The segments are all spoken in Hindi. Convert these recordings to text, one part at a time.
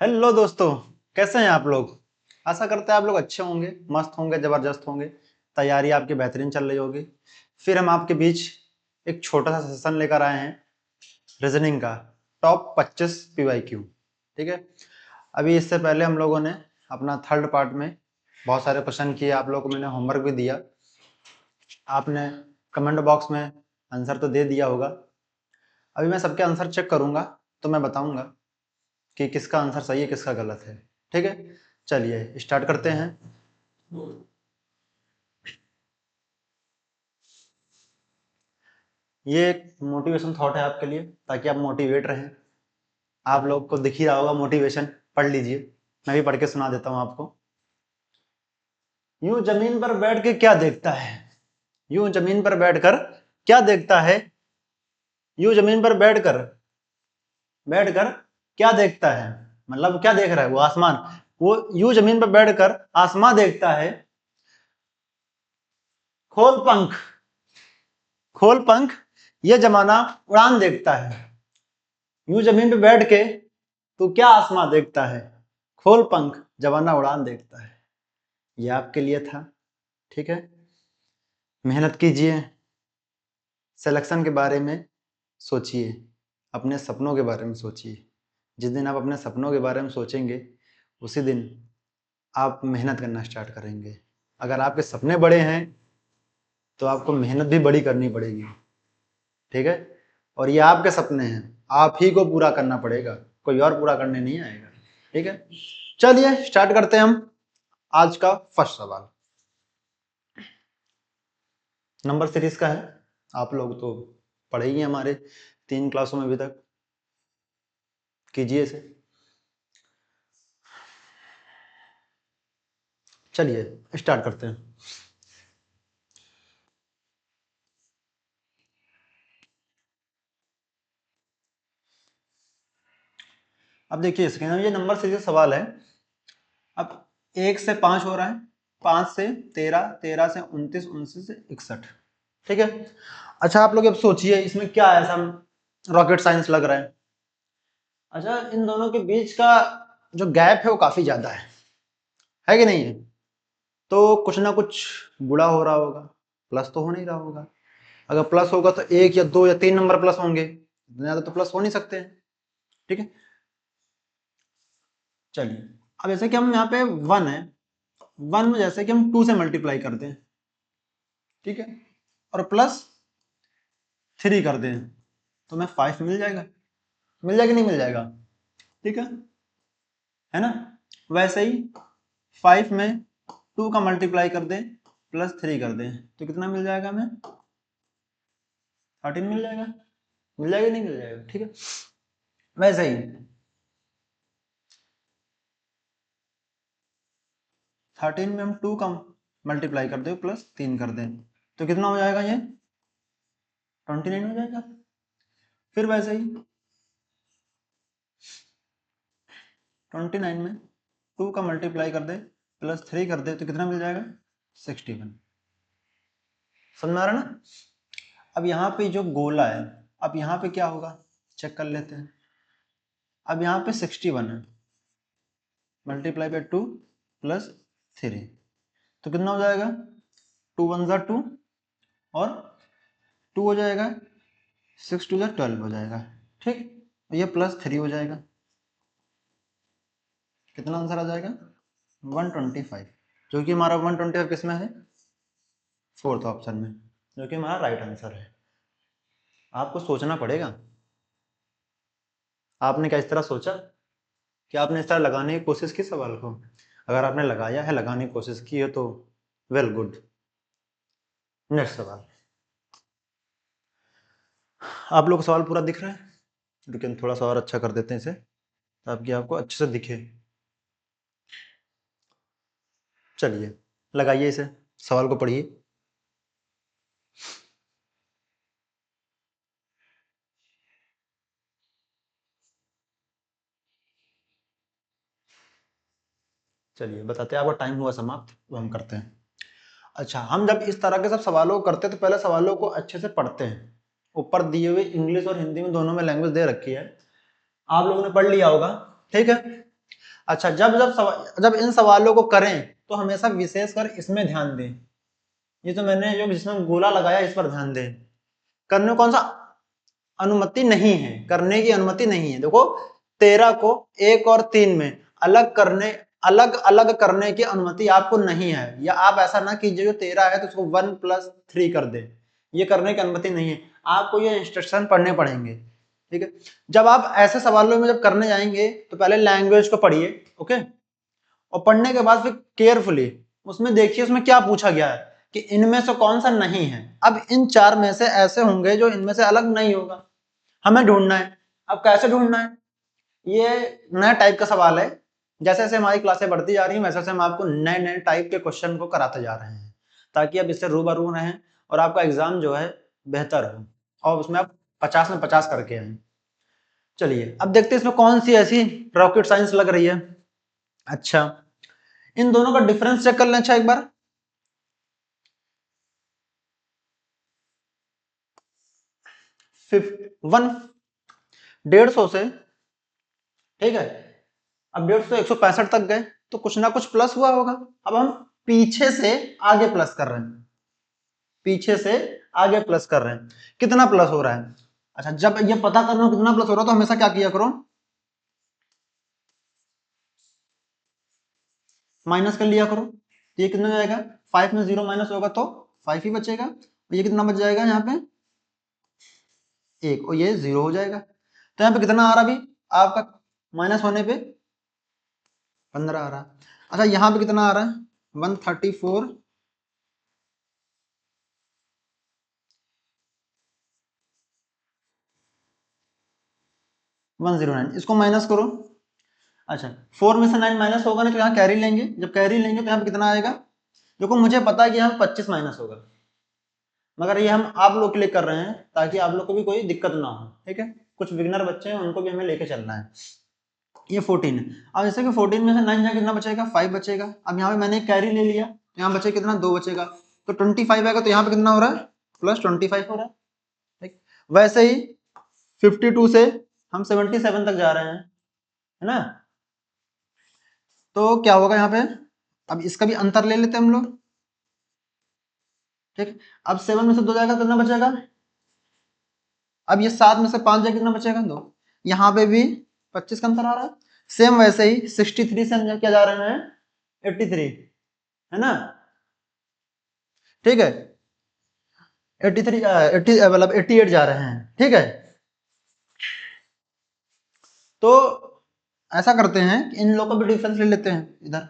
हेलो दोस्तों, कैसे हैं आप लोग। आशा करते हैं आप लोग अच्छे होंगे, मस्त होंगे, ज़बरदस्त होंगे। तैयारी आपकी बेहतरीन चल रही होगी। फिर हम आपके बीच एक छोटा सा सेशन लेकर आए हैं रीजनिंग का, टॉप 25 PYQ। ठीक है, अभी इससे पहले हम लोगों ने अपना थर्ड पार्ट में बहुत सारे क्वेश्चन किए, आप लोगों को मैंने होमवर्क भी दिया। आपने कमेंट बॉक्स में आंसर तो दे दिया होगा। अभी मैं सबके आंसर चेक करूँगा तो मैं बताऊँगा कि किसका आंसर सही है, किसका गलत है। ठीक है, चलिए स्टार्ट करते हैं। ये एक मोटिवेशन थॉट है आपके लिए, ताकि आप मोटिवेट रहें। आप लोग को दिख ही रहा होगा मोटिवेशन, पढ़ लीजिए, मैं भी पढ़ के सुना देता हूं आपको। यूं जमीन पर बैठ के क्या देखता है, यूं जमीन पर बैठकर क्या देखता है, यूं जमीन पर बैठकर बैठकर क्या देखता है, मतलब क्या देख रहा है वो, आसमान। वो यूं जमीन पर बैठकर आसमान देखता है। खोल पंख, खोल पंख, ये जमाना उड़ान देखता है। यूं जमीन पे बैठ के तू क्या आसमां देखता है, खोल पंख जमाना उड़ान देखता है। ये आपके लिए था। ठीक है, मेहनत कीजिए, सिलेक्शन के बारे में सोचिए, अपने सपनों के बारे में सोचिए। जिस दिन आप अपने सपनों के बारे में सोचेंगे उसी दिन आप मेहनत करना स्टार्ट करेंगे। अगर आपके सपने बड़े हैं तो आपको मेहनत भी बड़ी करनी पड़ेगी। ठीक है, और ये आपके सपने हैं, आप ही को पूरा करना पड़ेगा, कोई और पूरा करने नहीं आएगा। ठीक है, चलिए स्टार्ट करते हैं हम आज का फर्स्ट सवाल। नंबर सीरीज का है, आप लोग तो पढ़े ही हैं हमारे 3 क्लासों में अभी तक। कीजिए इसे। चलिए स्टार्ट करते हैं। अब देखिए इसके ना, ये नंबर सीरीज सवाल है। अब 1 से 5 हो रहा है, 5 से 13, 13 से 29, 29 से 61। ठीक है, अच्छा आप लोग अब सोचिए इसमें क्या ऐसा रॉकेट साइंस लग रहा है। अच्छा, इन दोनों के बीच का जो गैप है वो काफी ज्यादा है कि नहीं है। तो कुछ ना कुछ बुरा हो रहा होगा, प्लस तो हो नहीं रहा होगा। अगर प्लस होगा तो 1 या 2 या 3 नंबर प्लस होंगे, इतने ज्यादा तो प्लस हो नहीं सकते हैं। ठीक है, चलिए अब जैसे कि हम यहाँ पे 1 है, 1 में जैसे कि हम 2 से मल्टीप्लाई करते हैं, ठीक है, और प्लस 3 कर दें तो हमें 5 मिल जाएगा। मिल जाएगा नहीं मिल जाएगा, ठीक है ना। वैसे ही 5 में 2 का मल्टीप्लाई कर दें प्लस 3 कर दें तो कितना मिल जाएगा हमें, 13 मिल जाएगा। मिल जाएगा नहीं मिल जाएगा, ठीक है। वैसे ही 13 में हम 2 का मल्टीप्लाई कर दें प्लस 3 कर दें तो कितना हो जाएगा, ये 29 हो जाएगा। फिर वैसे ही 29 में 2 का मल्टीप्लाई कर दे प्लस 3 कर दे तो कितना मिल जाएगा, 61। समझ में आ रहा ना। अब यहाँ पे जो गोला है, अब यहाँ पे क्या होगा चेक कर लेते हैं। अब यहाँ पे 61 है, मल्टीप्लाई बाय 2 प्लस 3 तो कितना हो जाएगा, 2 1 जा 2 और 2 हो जाएगा, 6 2 जा 12 हो जाएगा। ठीक, ये प्लस 3 हो जाएगा, कितना आंसर आ जाएगा 125, जो कि हमारा 125 किस में है, फोर्थ ऑप्शन में, जो कि हमारा राइट आंसर है। आपको सोचना पड़ेगा। आपने क्या इस तरह सोचा कि आपने इस तरह लगाने की कोशिश की सवाल को। अगर आपने लगाया है, लगाने की कोशिश की है तो वेल गुड। नेक्स्ट सवाल। आप लोग को सवाल पूरा दिख रहा है, लेकिन थोड़ा सा और अच्छा कर देते हैं इसे ताकि आपको अच्छे से दिखे। चलिए लगाइए इसे, सवाल को पढ़िए। चलिए बताते हैं, आपका टाइम हुआ समाप्त, तो हम करते हैं। अच्छा, हम जब इस तरह के सब सवालों को करते हैं तो पहले सवालों को अच्छे से पढ़ते हैं। ऊपर दिए हुए इंग्लिश और हिंदी में दोनों में लैंग्वेज दे रखी है, आप लोगों ने पढ़ लिया होगा। ठीक है, अच्छा, जब इन सवालों को करें तो हमेशा विशेषकर इसमें ध्यान दें। ये तो मैंने जो जिसमें गोला लगाया इस पर ध्यान दें। करने कौन सा अनुमति नहीं है, करने की अनुमति नहीं है। देखो 13 को 1 और 3 में अलग अलग करने की अनुमति आपको नहीं है, या आप ऐसा ना कीजिए जो 13 है तो उसको 1 + 3 कर दे, ये करने की अनुमति नहीं है। आपको ये इंस्ट्रक्शन पढ़ने पड़ेंगे, ठीक है। जब आप ऐसे सवालों में जब करने जाएंगे तो पहले लैंग्वेज को पढ़िए, ओके, और पढ़ने के बाद फिर केयरफुली उसमें देखिए उसमें क्या पूछा गया है कि इनमें से कौन सा नहीं है। अब इन 4 में से ऐसे होंगे जो इनमें से अलग नहीं होगा, हमें ढूंढना है। अब कैसे ढूंढना है, ये नया टाइप का सवाल है। जैसे जैसे हमारी क्लासें बढ़ती जा रही हैं वैसे वैसे हम आपको नए नए टाइप के क्वेश्चन को कराते जा रहे हैं, ताकि आप इससे रूबरू रहें और आपका एग्जाम जो है बेहतर हो और उसमें आप 50 में 50 करके आए। चलिए अब देखते हैं इसमें कौन सी ऐसी रॉकेट साइंस लग रही है। अच्छा, इन दोनों का डिफरेंस चेक कर लें। अच्छा, एक बार 150 से, ठीक है, अब 150 से 165 तक गए तो कुछ ना कुछ प्लस हुआ होगा। अब हम पीछे से आगे प्लस कर रहे हैं, पीछे से आगे प्लस कर रहे हैं, कितना प्लस हो रहा है। अच्छा, जब ये पता करना हो कितना प्लस हो रहा है तो हमेशा क्या किया करो, माइनस कर लिया करो। तो ये कितना हो जाएगा, 5 में 0 माइनस होगा तो 5 ही बचेगा, और ये कितना बच जाएगा यहाँ पे 1, और ये 0 हो जाएगा। तो यहाँ पे कितना आ रहा अभी आपका, माइनस होने पे 15 आ रहा। अच्छा, यहाँ पे कितना आ रहा है 134 109, इसको माइनस करो। अच्छा, 4 में से 9 माइनस होगा नहीं तो यहाँ कैरी लेंगे, जब कैरी लेंगे तो यहाँ पे कितना आएगा। देखो मुझे पता है कि यहाँ 25 माइनस होगा, मगर ये हम आप लोग के लिए कर रहे हैं ताकि आप लोग को भी कोई दिक्कत ना हो, ठीक है। कुछ बिगनर बच्चे हैं उनको भी हमें लेके चलना है। ये 14 है। अब जैसे कि 14 में से 9 यहाँ कितना बचेगा, 5 बचेगा। अब यहाँ पे मैंने कैरी ले लिया, यहाँ बचे कितना 2 बचेगा, तो 25 आएगा। तो यहाँ पे कितना हो रहा है, +25 हो रहा है, ठीक। वैसे ही 52 से हम 77 तक जा रहे हैं, है ना। तो क्या होगा यहाँ पे, अब इसका भी अंतर ले लेते हैं हम लोग, ठीक। अब 7 में से 2 जाएगा कितना बचेगा, अब ये 7 में से 5 जाएगा कितना बचेगा 2। यहाँ पे भी 25 का अंतर आ रहा है। सेम वैसे ही 63 से हम क्या जा रहे हैं 83, है ना, ठीक है। 83 मतलब 88 जा रहे हैं, ठीक है। तो ऐसा करते हैं कि इन लोगों को भी डिफरेंस ले लेते हैं इधर।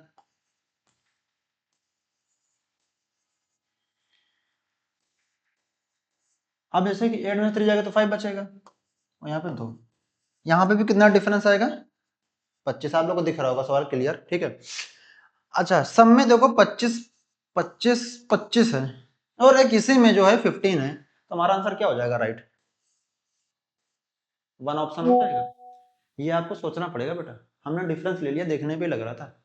अब जैसे कि 8 में 3 जाएगा तो 5 बचेगा, और यहाँ पे 2, यहाँ पे भी कितना डिफरेंस आएगा 25। आप लोग को दिख रहा होगा सवाल क्लियर, ठीक है। अच्छा, सब में देखो 25 25 25 है, और एक इसी में जो है 15 है, तो हमारा आंसर क्या हो जाएगा, राइट 1 ऑप्शन हो जाएगा। ये आपको सोचना पड़ेगा बेटा, हमने डिफरेंस ले लिया, देखने पे लग रहा था।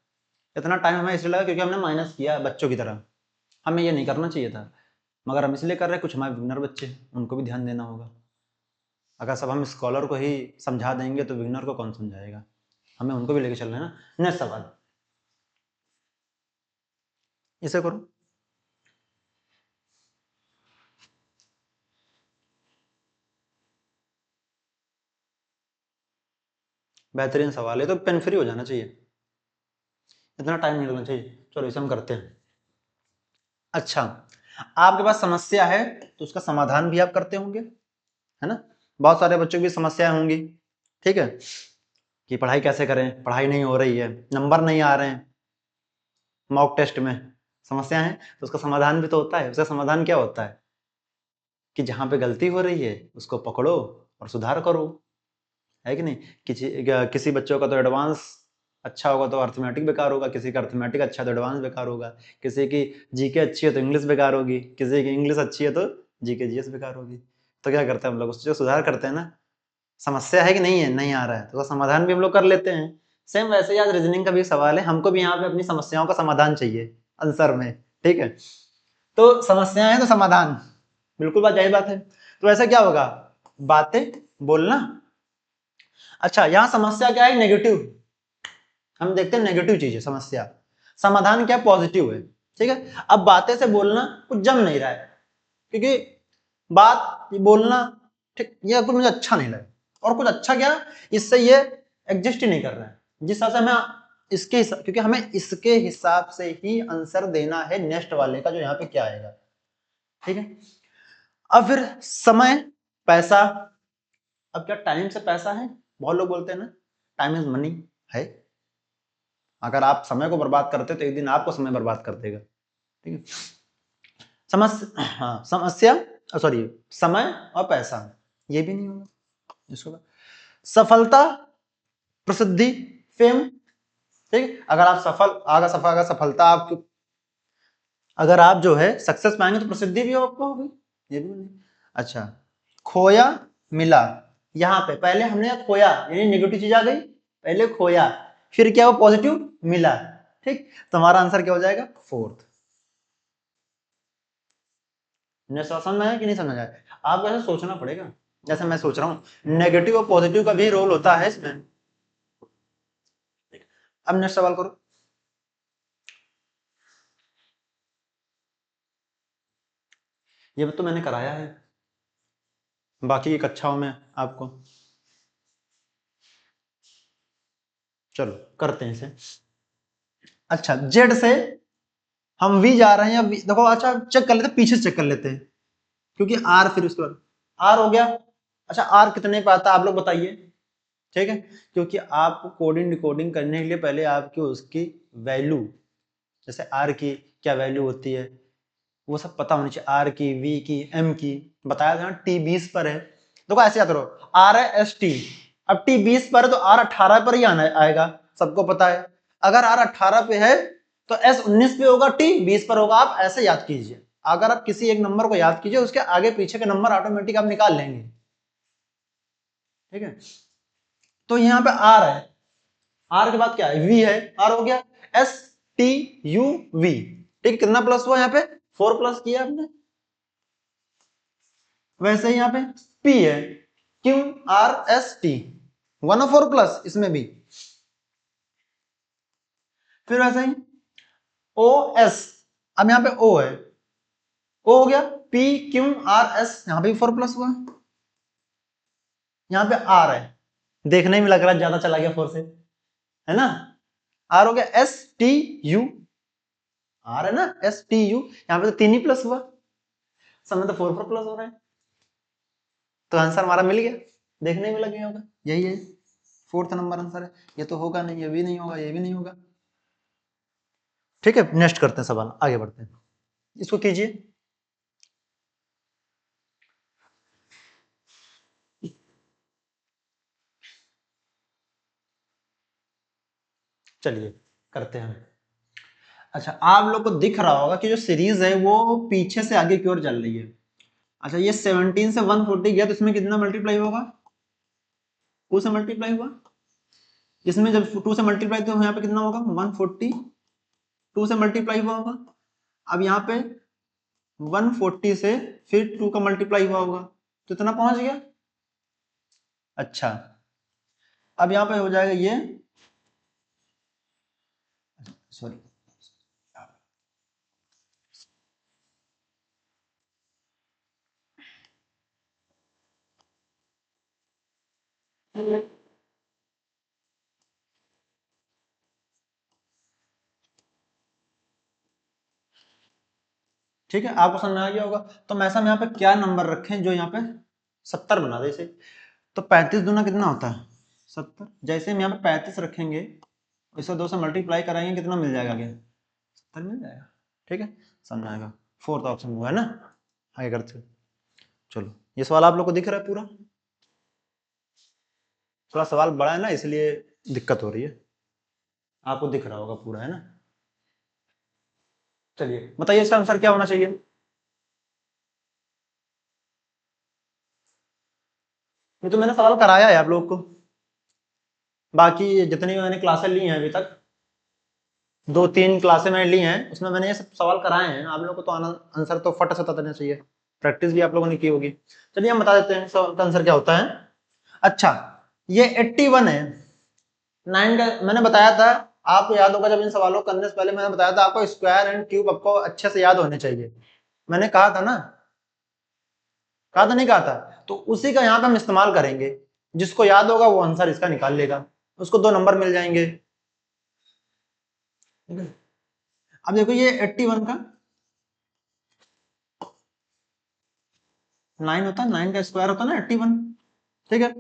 इतना टाइम हमें इसलिए लगा क्योंकि हमने माइनस किया बच्चों की तरह, हमें ये नहीं करना चाहिए था, मगर हम इसलिए कर रहे हैं, कुछ हमारे बिगनर बच्चे हैं उनको भी ध्यान देना होगा। अगर सब हम स्कॉलर को ही समझा देंगे तो बिगनर को कौन समझाएगा, हमें उनको भी लेके चलना है ना। नेक्स्ट सवाल, इसे करो। बेहतरीन सवाल है, तो पेन फ्री हो जाना चाहिए, इतना टाइम नहीं लगना चाहिए। चलो इसे हम करते हैं। अच्छा, आपके पास समस्या है तो उसका समाधान भी आप करते होंगे, है ना। बहुत सारे बच्चों की समस्याएं होंगी, ठीक है, कि पढ़ाई कैसे करें, पढ़ाई नहीं हो रही है, नंबर नहीं आ रहे हैं मॉक टेस्ट में, समस्या है। तो उसका समाधान भी तो होता है। उसका समाधान क्या होता है कि जहां पे गलती हो रही है उसको पकड़ो और सुधार करो, है कि नहीं। किसी बच्चों का तो एडवांस अच्छा होगा तो अर्थमेटिक बेकार होगा, किसी का अर्थमेटिक अच्छा तो एडवांस बेकार होगा, किसी की जीके अच्छी है तो इंग्लिश बेकार होगी, किसी की इंग्लिश अच्छी है तो जीके जीएस बेकार होगी। तो क्या करते हैं हम लोग, उसको सुधार करते हैं ना। समस्या है कि नहीं है, नहीं आ रहा है तो समाधान भी हम लोग कर लेते हैं। सेम वैसे ही आज रीजनिंग का भी सवाल है, हमको भी यहाँ पे अपनी समस्याओं का समाधान चाहिए आंसर में, ठीक है। तो समस्याएं हैं तो समाधान, बिल्कुल बात यही बात है। तो ऐसा क्या होगा, बातें बोलना। अच्छा, यहाँ समस्या क्या है, नेगेटिव, हम देखते हैं नेगेटिव चीज है समस्या, समाधान क्या पॉजिटिव है। ठीक है, अब बातें से बोलना कुछ जम नहीं रहा है, क्योंकि बात बोलना ठीक ये कुछ मुझे अच्छा नहीं लगा, और कुछ अच्छा क्या इससे ये एग्जिस्ट ही नहीं कर रहा है जिस हिसाब से हमें इसके हिसाब, क्योंकि हमें इसके हिसाब से ही आंसर देना है नेक्स्ट वाले का जो यहाँ पे क्या आएगा। ठीक है, अब फिर समय पैसा, अब क्या टाइम से पैसा है, बहुत लोग बोलते हैं ना टाइम इज मनी है, अगर आप समय को बर्बाद करते तो एक दिन आपको समय बर्बाद कर देगा। ठीक है, समस्या, हाँ समस्या सॉरी समय और पैसा ये भी नहीं होगा जिसको, सफलता प्रसिद्धि फेम। ठीक, अगर आप अगर सफलता आपको, अगर आप जो है सक्सेस पाएंगे तो प्रसिद्धि भी आपको होगी, ये भी नहीं। अच्छा, खोया मिला, यहाँ पे पहले हमने खोया यानी नेगेटिव चीज आ गई, पहले खोया फिर क्या वो पॉजिटिव मिला। ठीक, तो हमारा आंसर क्या हो जाएगा फोर्थ। समझ में आया कि नहीं समझ आया? आपको ऐसे सोचना पड़ेगा जैसे मैं सोच रहा हूँ, नेगेटिव और पॉजिटिव का भी रोल होता है इसमें। अब नेक्स्ट सवाल करो। ये तो मैंने कराया है, बाकी की कक्षाओं में आपको। चलो करते हैं इसे। अच्छा, जेड से हम वी जा रहे हैं, या देखो अच्छा चेक कर लेते हैं, पीछे से चेक कर लेते हैं, क्योंकि आर फिर उसके बाद आर हो गया। अच्छा आर कितने पे आता है आप लोग बताइए। ठीक है, क्योंकि आपको कोडिंग डिकोडिंग करने के लिए पहले आपकी उसकी वैल्यू, जैसे आर की क्या वैल्यू होती है वो सब पता होनी चाहिए, आर की, वी की, एम की, बताया था टी 20 पर है। देखो ऐसे याद करो, आर है एस टी, अब टी 20 पर है तो आर 18 पर ही आना आएगा, सबको पता है। अगर आर 18 पे है तो एस 19 पे होगा, टी 20 पर होगा। आप ऐसे याद कीजिए, अगर आप किसी एक नंबर को याद कीजिए उसके आगे पीछे के नंबर ऑटोमेटिक आप निकाल लेंगे। ठीक है, तो यहाँ पे आर है, आर के बाद क्या है वी है, आर हो गया एस टी यू वी। ठीक, कितना प्लस हुआ यहाँ पे 4 प्लस किया आपने, वैसे ही यहाँ पे P है, क्यू आर एस टी 1 और 4 प्लस इसमें भी, फिर वैसे ही ओ एस, अब यहाँ पे O है, O हो गया P क्यू आर एस, यहाँ पे भी 4 प्लस हुआ, यहाँ पे R है, देखने में लग रहा है ज्यादा चला गया 4 से, है ना। R हो गया एस टी यू, R है ना एस टी यू, यहाँ पे तो 3 ही प्लस हुआ, समय तो 4 प्लस हो रहा है, तो आंसर हमारा मिल गया, देखने में लग गया होगा, यही है फोर्थ नंबर आंसर है। ये तो होगा नहीं, ये भी नहीं होगा, ये भी नहीं होगा। ठीक है, नेक्स्ट करते हैं सवाल, आगे बढ़ते हैं, इसको कीजिए। चलिए करते हैं। अच्छा, आप लोग को दिख रहा होगा कि जो सीरीज है वो पीछे से आगे की ओर चल रही है। अच्छा, ये 17 से 140 गया तो इसमें कितना मल्टीप्लाई होगा, 2 से मल्टीप्लाई हुआ, इसमें जब 2 से मल्टीप्लाई तो यहाँ पे कितना होगा 140, 2 से मल्टीप्लाई हुआ होगा। अब यहाँ पे 140 से फिर 2 का मल्टीप्लाई हुआ होगा तो इतना पहुंच गया। अच्छा, अब यहाँ पे हो जाएगा ये, सॉरी ठीक है, आपको समझ में आ गया होगा। तो मैं ऐसा यहाँ पे क्या नंबर रखें जो यहाँ पे 70 बना दे इसे, तो 35 दूना कितना होता है 70, जैसे हम यहाँ पे 35 रखेंगे इसे 2 से मल्टीप्लाई कराएंगे कितना मिल जाएगा आगे 70 मिल जाएगा। ठीक है, समझ आएगा, फोर्थ ऑप्शन हुआ है ना। आगे करते, चलो ये सवाल आप लोग को दिख रहा है पूरा, थोड़ा सवाल बड़ा है ना इसलिए दिक्कत हो रही है, आपको दिख रहा होगा पूरा है ना। चलिए बताइए इसका आंसर क्या होना चाहिए। ये तो मैंने सवाल कराया है आप लोग को, बाकी जितनी मैंने क्लासें ली हैं अभी तक 2-3 क्लासें मैंने ली हैं उसमें मैंने ये सब सवाल कराए हैं, आप लोग को तो आंसर तो फट से पता देना चाहिए, प्रैक्टिस भी आप लोगों ने की होगी। चलिए हम बता देते हैं सवाल का आंसर क्या होता है। अच्छा, ये 81 है, 9 का मैंने बताया था आपको याद होगा जब इन सवालों को करने से पहले मैंने बताया था आपको स्क्वायर एंड क्यूब आपको अच्छे से याद होने चाहिए, मैंने कहा था ना, कहा था नहीं कहा था? तो उसी का यहाँ पे हम इस्तेमाल करेंगे, जिसको याद होगा वो आंसर इसका निकाल लेगा, उसको 2 नंबर मिल जाएंगे। अब देखो ये 81 का 9 होता है, 9 का स्क्वायर होता है ना 81, ठीक है।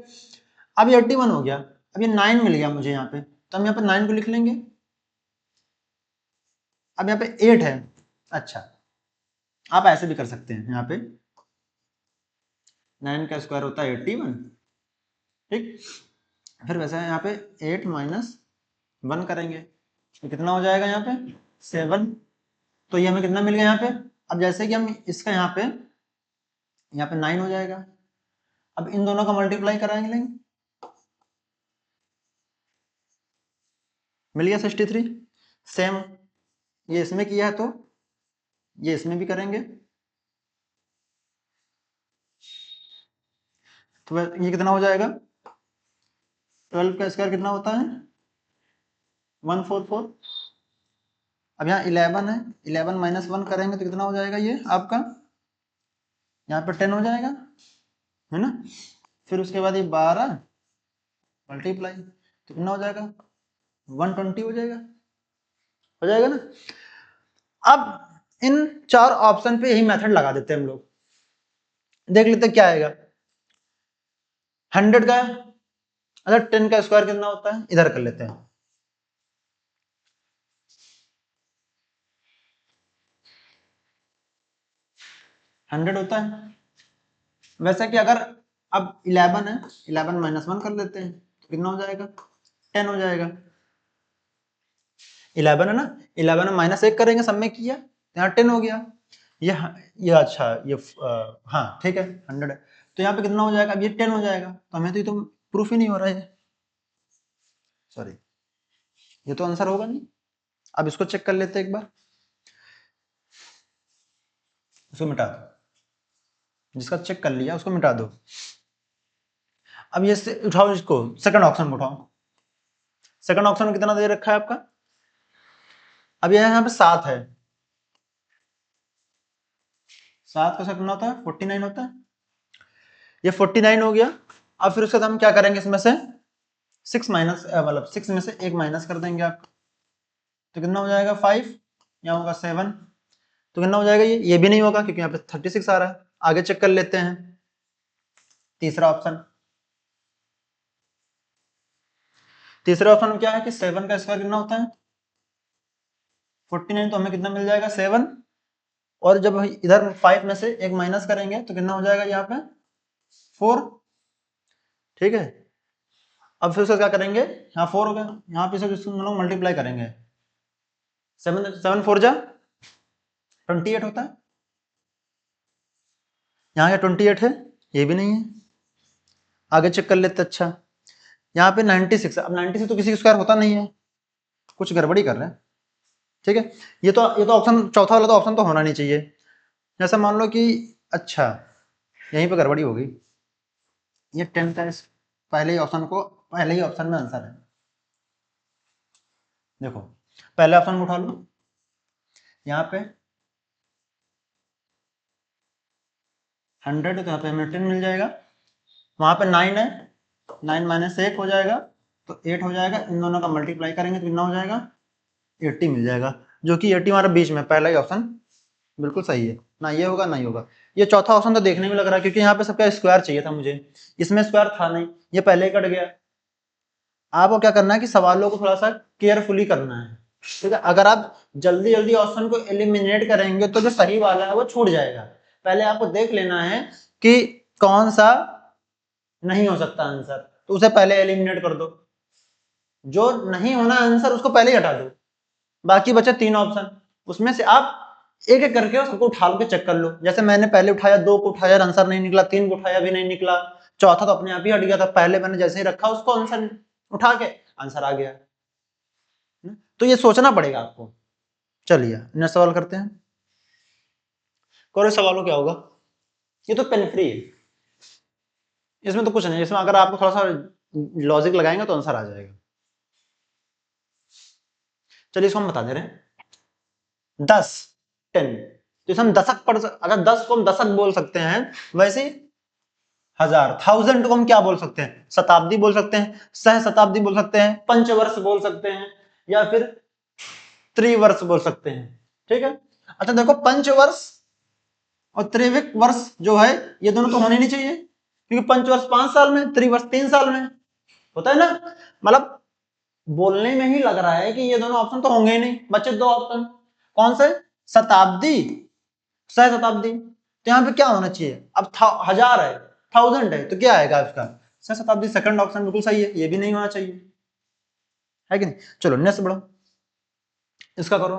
अब ये 81 हो गया, अब ये 9 मिल गया मुझे यहाँ पे, तो हम यहाँ पे 9 को लिख लेंगे। अब यहाँ पे 8 है, अच्छा आप ऐसे भी कर सकते हैं, यहाँ पे 9 का स्क्वायर होता है 81, ठीक। फिर वैसे यहाँ पे 8 माइनस 1 करेंगे तो कितना हो जाएगा यहाँ पे 7, तो ये हमें कितना मिल गया यहाँ पे। अब जैसे कि हम इसका यहाँ पे 9 हो जाएगा, अब इन दोनों का मल्टीप्लाई कराएंगे, मिल गया 63। सेम ये इसमें किया है तो ये इसमें भी करेंगे, तो ये कितना हो जाएगा 12 का स्क्वायर कितना होता है 144। अब यहाँ 11 है, 11 माइनस 1 करेंगे तो कितना हो जाएगा ये आपका, यहाँ पर 10 हो जाएगा, है ना। फिर उसके बाद ये 12 मल्टीप्लाई तो कितना हो जाएगा 120 हो जाएगा ना। अब इन 4 ऑप्शन पे यही मेथड लगा देते हैं हम लोग, देख लेते क्या आएगा। 100 का, अच्छा 10 का स्क्वायर कितना होता है इधर कर लेते हैं, 100 होता है। वैसे कि अगर अब 11 है, 11 माइनस 1 कर लेते हैं तो कितना हो जाएगा 10 हो जाएगा। 11 है ना, 11 माइनस 1 करेंगे, सब में किया तो यहाँ 10 हो गया। ये अच्छा ये हाँ ठीक है 100 है, तो यहाँ पे कितना हो जाएगा, अब ये 10 हो जाएगा, तो हमें तो ये तो प्रूफ ही नहीं हो रहा है, सॉरी ये तो आंसर होगा नहीं। अब इसको चेक कर लेते हैं एक बार, इसको मिटा दो, जिसका चेक कर लिया उसको मिटा दो। अब ये से उठाओ, इसको सेकंड ऑप्शन उठाओ, सेकंड ऑप्शन में कितना दे रखा है आपका, अब ये यहाँ पे 7 है, 7 का सेकंड कितना होता है 49 होता है, ये 49 हो गया। अब फिर उसके बाद हम क्या करेंगे, इसमें से 6 माइनस मतलब 6 में से 1 माइनस कर देंगे आप, तो कितना हो जाएगा 5, यहाँ होगा 7, तो कितना हो जाएगा ये भी नहीं होगा क्योंकि यहाँ पे 36 आ रहा है। आगे चेक कर लेते हैं तीसरा ऑप्शन, तीसरे ऑप्शन में क्या है कि 7 का स्क्वायर कितना होता है 49, तो हमें कितना मिल जाएगा 7, और जब इधर 5 में से 1 माइनस करेंगे तो कितना हो जाएगा यहाँ पे 4, ठीक है। अब फिर उसका क्या करेंगे, यहाँ 4 हो गया, यहाँ पे से लोग मल्टीप्लाई करेंगे, 7 4 जा 28 होता है, यहाँ क्या 28 है, ये भी नहीं है। आगे चेक कर लेते, अच्छा यहाँ पे 96, अब 96 तो किसी का स्क्वायर होता नहीं है, कुछ गड़बड़ी कर रहे हैं, ठीक है। ये तो ऑप्शन चौथा वाला तो ऑप्शन तो होना नहीं चाहिए। जैसा मान लो कि अच्छा यहीं पे गड़बड़ी हो गई, ये 10 का पहले ही ऑप्शन में आंसर है, देखो पहले ऑप्शन को उठा लो, यहाँ पे 100 है तो यहाँ पे हमें 10 मिल जाएगा, वहां पे 9 है, 9 माइनस 1 हो जाएगा तो 8 हो जाएगा, इन दोनों का मल्टीप्लाई करेंगे तो कितना हो जाएगा 80 मिल जाएगा, जो कि 80 हमारे बीच में पहला ही ऑप्शन बिल्कुल सही है, ना ये होगा ना ये होगा। ये चौथा ऑप्शन तो देखने में लग रहा है क्योंकि यहाँ पे सबका स्क्वायर चाहिए था मुझे, इसमें स्क्वायर था नहीं, ये पहले ही कट गया। आपको क्या करना है कि सवालों को थोड़ा सा केयरफुली करना है, ठीक है। अगर आप जल्दी जल्दी ऑप्शन को एलिमिनेट करेंगे तो जो सही वाला है वो छूट जाएगा। पहले आपको देख लेना है कि कौन सा नहीं हो सकता आंसर, तो उसे पहले एलिमिनेट कर दो, जो नहीं होना आंसर उसको पहले ही हटा दो, बाकी बचे 3 ऑप्शन, उसमें से आप एक एक करके उसको उठा के चेक कर लो। जैसे मैंने पहले उठाया, 2 को उठाया आंसर नहीं निकला, 3 को उठाया भी नहीं निकला, चौथा तो अपने आप ही हट गया था, पहले मैंने जैसे ही रखा उसको आंसर उठा के आंसर आ गया। तो ये सोचना पड़ेगा आपको। चलिए नेक्स्ट सवाल करते हैं, कोई सवालों क्या होगा, ये तो पेन फ्री है, इसमें तो कुछ नहीं, इसमें अगर आपको थोड़ा सा लॉजिक लगाएंगे तो आंसर आ जाएगा। चलिए इसको हम बता दे रहे हैं 10 10, तो इसे हम दशक पढ़ अगर 10 को हम दशक बोल सकते हैं, वैसे हजार थाउजेंड को हम क्या बोल सकते हैं, शताब्दी बोल सकते हैं, सह शताब्दी बोल सकते हैं, पंचवर्ष बोल सकते हैं, या फिर त्रिवर्ष बोल सकते हैं। ठीक है, अच्छा देखो पंचवर्ष और त्रिविक वर्ष जो है ये दोनों तो होने नहीं चाहिए, क्योंकि पंचवर्ष 5 साल में, त्रिवर्ष 3 साल में होता है ना। मतलब बोलने में ही लग रहा है कि ये दोनों ऑप्शन तो होंगे ही नहीं, बच्चे 2 ऑप्शन कौन से, शताब्दी सह शताब्दी। तो यहाँ पे क्या होना चाहिए, अब हजार है, थाउजेंड है, तो क्या आएगा इसका, सह शताब्दी। सेकंड ऑप्शन बिल्कुल सही है, ये भी नहीं होना चाहिए, है कि नहीं। चलो नेक्स्ट बढ़ो, इसका करो।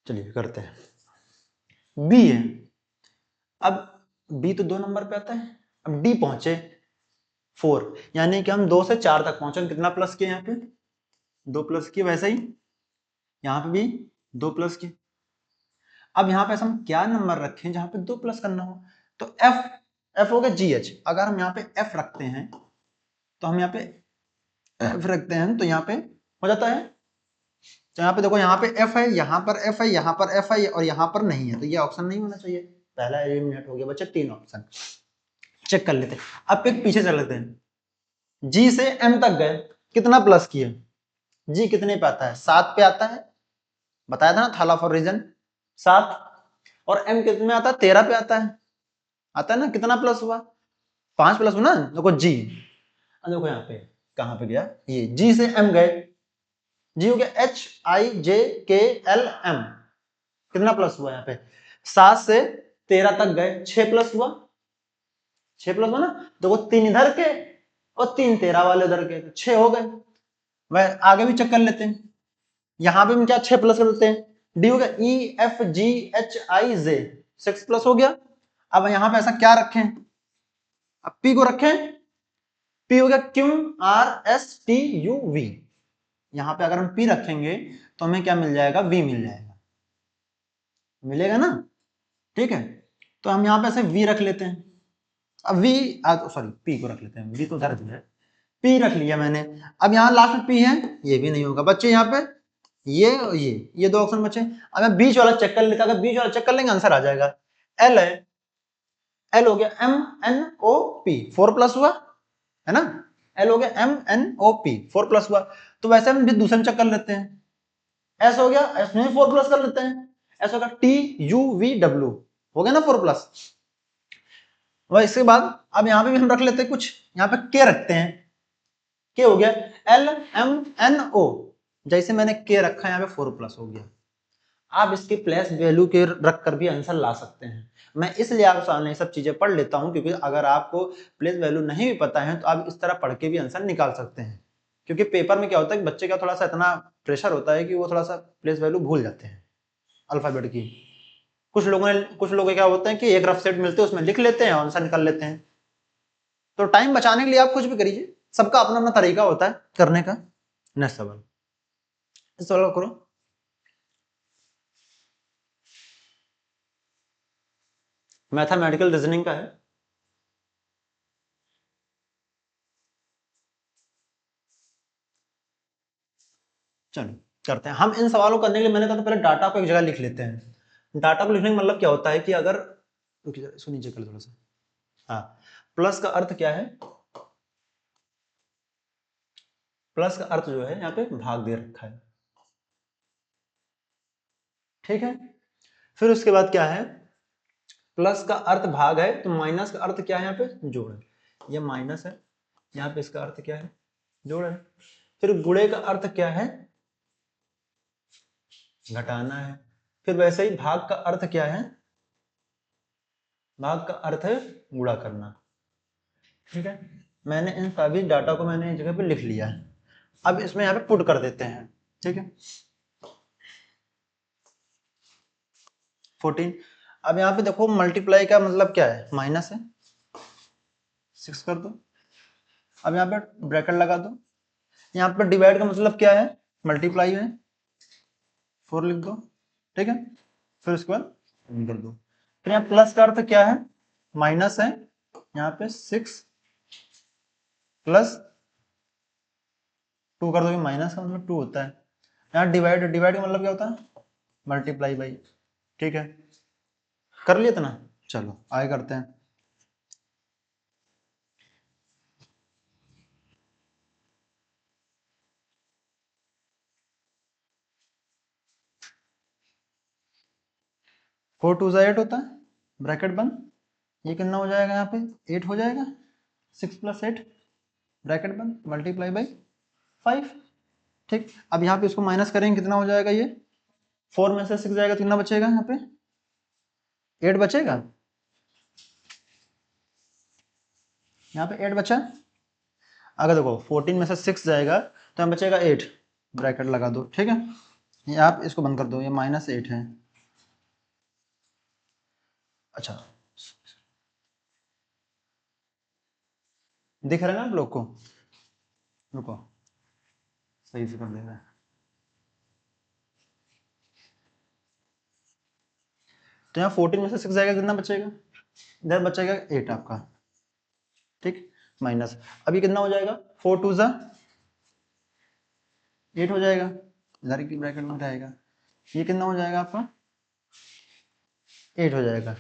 चलिए करते हैं, बी है। अब बी तो 2 नंबर पे आता है, अब डी पहुंचे 4, यानी कि हम 2 से 4 तक पहुंचे, कितना प्लस किया यहाँ पे, 2 प्लस किए, वैसे ही यहाँ पे भी 2 प्लस किए। अब यहाँ पे हम क्या नंबर रखें जहां पे 2 प्लस करना हो, तो एफ हो गया जी एच। अगर हम यहाँ पे एफ रखते हैं, तो हम यहाँ पे एफ रखते हैं तो यहाँ पे हो जाता है। तो यहाँ पे देखो, यहाँ पे एफ है, यहाँ पर एफ है, यहाँ पर एफ है और यहाँ पर नहीं है, तो ये ऑप्शन नहीं होना चाहिए। पहला एलिमिनेट हो गया बच्चे, 3 ऑप्शन चेक कर लेते हैं। अब एक पीछे चल लेते हैं, जी से एम तक गए, कितना प्लस किए, जी कितने पे आता है, 7 पे आता है, बताया था ना थाला फॉर रीजन 7। और एम कितने में आता है, 13 पे आता है ना, कितना प्लस हुआ, 5 प्लस हुआ ना। देखो जी, देखो यहाँ पे कहाँ पे गया, ये जी से एम गए, जी हो गया एच आई जे के एल एम, कितना प्लस हुआ यहाँ पे, 7 से 13 तक गए, 6 प्लस हुआ, 6 प्लस हुआ ना। देखो 3 इधर के और 3 13 वाले उधर के, 6 हो गए। वह आगे भी चेक कर लेते हैं, यहां पे हम क्या 6 प्लस कर देते हैं, डी हो गया E F G H I J, 6 plus हो गया। अब यहाँ पे ऐसा क्या रखें, अब पी को रखें, पी हो गया Q R S T U V. यहां पे अगर हम पी रखेंगे तो हमें क्या मिल जाएगा, वी मिल जाएगा, मिलेगा ना। ठीक है, तो हम यहाँ पे ऐसे वी रख लेते हैं। अब वी सॉरी पी को रख लेते हैं, वी तो दर्ज है, पी रख लिया मैंने। अब यहाँ लास्ट में पी है, ये भी नहीं होगा बच्चे, यहाँ पे ये 2 ऑप्शन बचे। अब मैं बीच वाला चेक कर लेता, अगर बीच वाला चेक कर लेंगे आंसर आ जाएगा। एल है, एल हो गया M N O P, 4 plus हुआ है ना, एल हो गया M N O P, 4 plus हुआ। तो वैसे हम भी दूसरे में चेक कर लेते हैं, एस हो गया, एस में 4 प्लस कर लेते हैं, एस होगा टी यू वी डब्ल्यू, हो गया ना 4 प्लस। वह इसके बाद अब यहाँ पे भी हम रख लेते हैं कुछ, यहाँ पे के रखते हैं, के हो गया एल एम एन ओ, जैसे मैंने के रखा है यहाँ पे 4 प्लस हो गया। आप इसके प्लेस वैल्यू के रख कर भी आंसर ला सकते हैं। मैं इसलिए आपके सामने ये सब चीजें पढ़ लेता हूं, क्योंकि अगर आपको प्लेस वैल्यू नहीं भी पता है तो आप इस तरह पढ़ के भी आंसर निकाल सकते हैं। क्योंकि पेपर में क्या होता है कि बच्चे का थोड़ा सा इतना प्रेशर होता है कि वो थोड़ा सा प्लेस वैल्यू भूल जाते हैं अल्फाबेट की। कुछ लोग क्या होते हैं कि एक रफ सेट मिलते हैं उसमें लिख लेते हैं और आंसर निकाल लेते हैं। तो टाइम बचाने के लिए आप कुछ भी करिए, सबका अपना अपना तरीका होता है करने का। नेक्स्ट सवाल, इस सवाल करो। मैथमेटिकल रीजनिंग का है। चलो करते हैं हम इन सवालों करने के लिए, मैंने कहा था पहले डाटा को एक जगह लिख लेते हैं। डाटा को लिखने का मतलब क्या होता है कि अगर, इसको नीचे कर थोड़ा सा, हाँ, प्लस का अर्थ क्या है, प्लस का अर्थ जो है यहाँ पे भाग दे रखा है। ठीक है, फिर उसके बाद क्या है, प्लस का अर्थ भाग है, तो माइनस का अर्थ क्या है, यहाँ पे जोड़ है, ये माइनस है, यहाँ पे इसका अर्थ क्या है, जोड़ है। फिर गुणे का अर्थ क्या है, घटाना है। फिर वैसे ही भाग का अर्थ क्या है, भाग का अर्थ है गुणा करना। ठीक है, मैंने इन सभी डाटा को मैंने इस जगह पे लिख लिया है। अब इसमें यहाँ पे पुट कर देते हैं। ठीक है, 14। अब यहाँ पे देखो मल्टीप्लाई का मतलब क्या है, माइनस है, 6 कर दो। अब यहाँ पे ब्रैकेट लगा दो, यहाँ पे डिवाइड का मतलब क्या है, मल्टीप्लाई है, 4 लिख दो। ठीक है, फिर उसके बाद कर दो। तो यहाँ प्लस का अर्थ क्या है, माइनस है, यहाँ पे 6 प्लस 2 कर दोगे, माइनस का मतलब 2 होता है। यहाँ डिवाइड, डिवाइड का मतलब क्या होता है, मल्टीप्लाई बाई। ठीक है, कर लिया इतना, चलो आगे करते हैं। फोर टू ज़ा 8 होता है, ब्रैकेट बंद, ये कितना हो जाएगा, यहाँ पे 8 हो जाएगा, 6 प्लस 8 ब्रैकेट बंद मल्टीप्लाई बाई 5। ठीक, अब यहाँ पे इसको माइनस करेंगे, कितना हो जाएगा, ये 4 में से 6 जाएगा तो कितना बचेगा, यहाँ पे 8 बचेगा, यहाँ पे 8 बचा। अगर देखो 14 में से 6 जाएगा तो यहाँ बचेगा 8, ब्रैकेट लगा दो। ठीक है, ये आप इसको बंद कर दो, ये -8 है। अच्छा, दिख रहा है ना आप लोग को, रुको सही से कर दे रहा है। तो यहाँ 14 में से 6 जाएगा, कितना बचेगा, इधर बचेगा 8 आपका। ठीक, माइनस, अब ये कितना हो जाएगा, 4 टू ज़ा 8 हो जाएगा, इधर की ब्रैकेट में रहेगा, ये कितना हो जाएगा आपका 8 हो जाएगा,